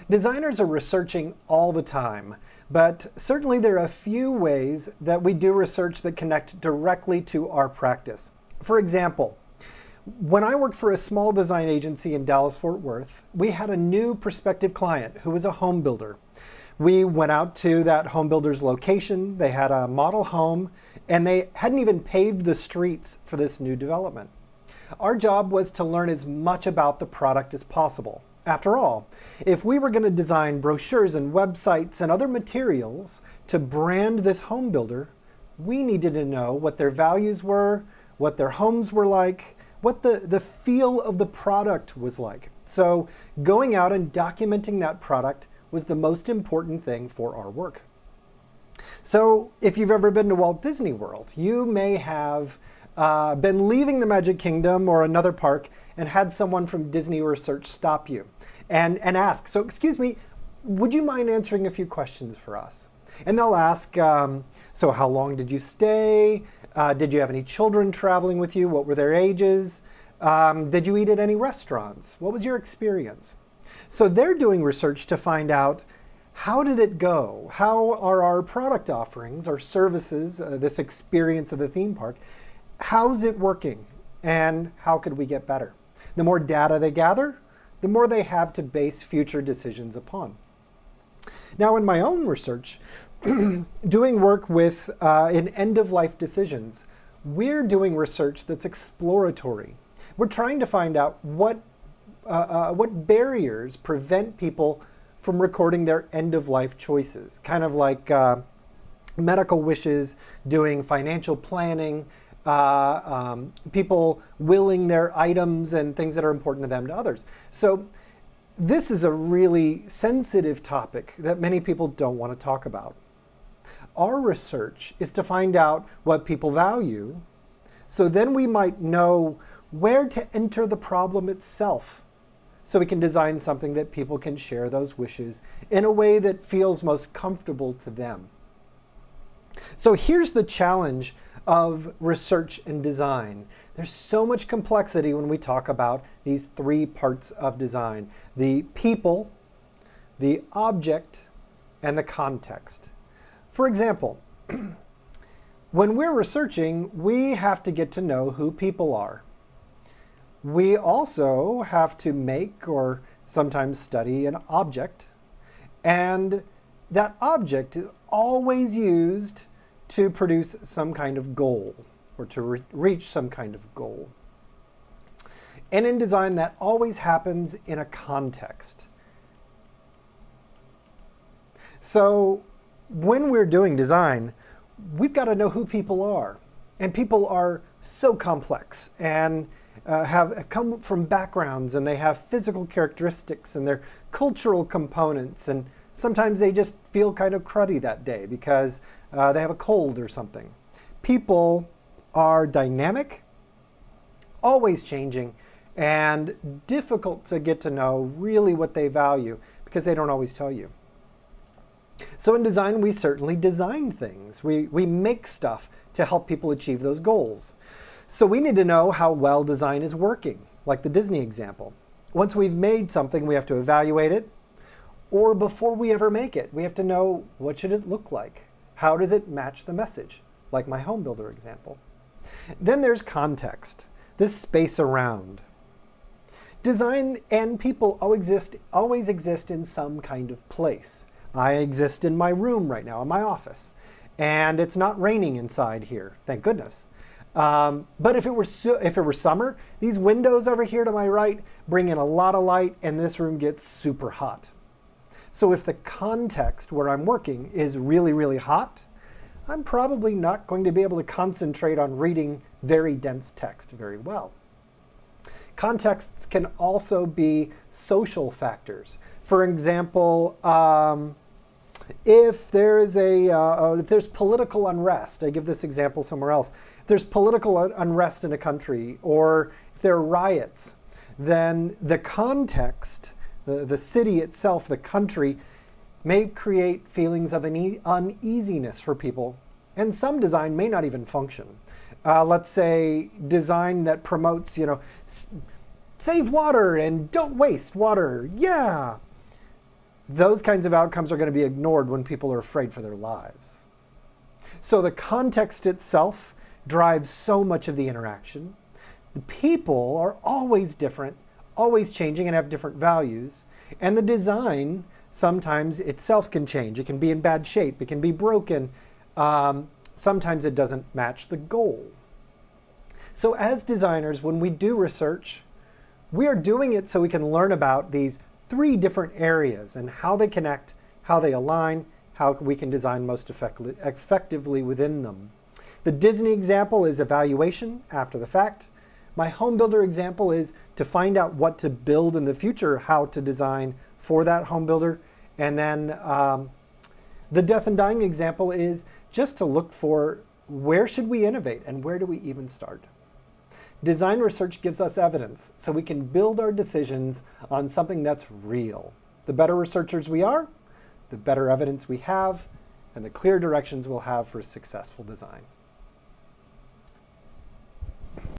Designers are researching all the time, but certainly there are a few ways that we do research that connect directly to our practice. For example, when I worked for a small design agency in Dallas-Fort Worth, we had a new prospective client who was a home builder. We went out to that home builder's location. They had a model home, and they hadn't even paved the streets for this new development. Our job was to learn as much about the product as possible. After all, if we were going to design brochures and websites and other materials to brand this home builder, we needed to know what their values were, what their homes were like, what the feel of the product was like. So going out and documenting that product was the most important thing for our work. So if you've ever been to Walt Disney World, you may have been leaving the Magic Kingdom or another park and had someone from Disney Research stop you and ask, so excuse me, would you mind answering a few questions for us? And they'll ask, so how long did you stay? Did you have any children traveling with you? What were their ages? Did you eat at any restaurants? What was your experience? So they're doing research to find out, how did it go? How are our product offerings, our services, this experience of the theme park, how's it working? And how could we get better? The more data they gather, the more they have to base future decisions upon. Now, in my own research, doing work with in end-of-life decisions, we're doing research that's exploratory. We're trying to find out what barriers prevent people from recording their end-of-life choices, kind of like medical wishes, doing financial planning, people willing their items and things that are important to them to others. So this is a really sensitive topic that many people don't want to talk about. Our research is to find out what people value, so then we might know where to enter the problem itself, so we can design something that people can share those wishes in a way that feels most comfortable to them. So here's the challenge of research and design. There's so much complexity when we talk about these three parts of design: the people, the object, and the context. For example, when we're researching, we have to get to know who people are. We also have to make or sometimes study an object, and that object is always used to produce some kind of goal or to reach some kind of goal. And in design, that always happens in a context. So when we're doing design, we've got to know who people are. And people are so complex and have come from backgrounds, and they have physical characteristics and their cultural components, and sometimes they just feel kind of cruddy that day because they have a cold or something. People are dynamic, always changing, and difficult to get to know really what they value because they don't always tell you. So in design, we certainly design things. We make stuff to help people achieve those goals. So we need to know how well design is working, like the Disney example. Once we've made something, we have to evaluate it. Or before we ever make it, we have to know, what should it look like? How does it match the message? Like my home builder example. Then there's context, this space around. Design and people always exist in some kind of place. I exist in my room right now, in my office. And it's not raining inside here, thank goodness. But if it were summer, these windows over here to my right bring in a lot of light, and this room gets super hot. So if the context where I'm working is really, really hot, I'm probably not going to be able to concentrate on reading very dense text very well. Contexts can also be social factors. For example, if there's political unrest, I give this example somewhere else. If there's political unrest in a country, or if there are riots, then the context, the city itself, the country, may create feelings of uneasiness for people, and some design may not even function. Let's say design that promotes, save water and don't waste water. Yeah. those kinds of outcomes are going to be ignored when people are afraid for their lives. So the context itself drives so much of the interaction. The people are always different, always changing, and have different values. And the design sometimes itself can change. It can be in bad shape. It can be broken. Sometimes it doesn't match the goal. So as designers, when we do research, we are doing it so we can learn about these 3 different areas and how they connect, how they align, how we can design most effectively within them. The Disney example is evaluation after the fact. My home builder example is to find out what to build in the future, how to design for that home builder. And then the death and dying example is just to look for where should we innovate and where do we even start. Design research gives us evidence so we can build our decisions on something that's real. The better researchers we are, the better evidence we have, and the clear directions we'll have for successful design.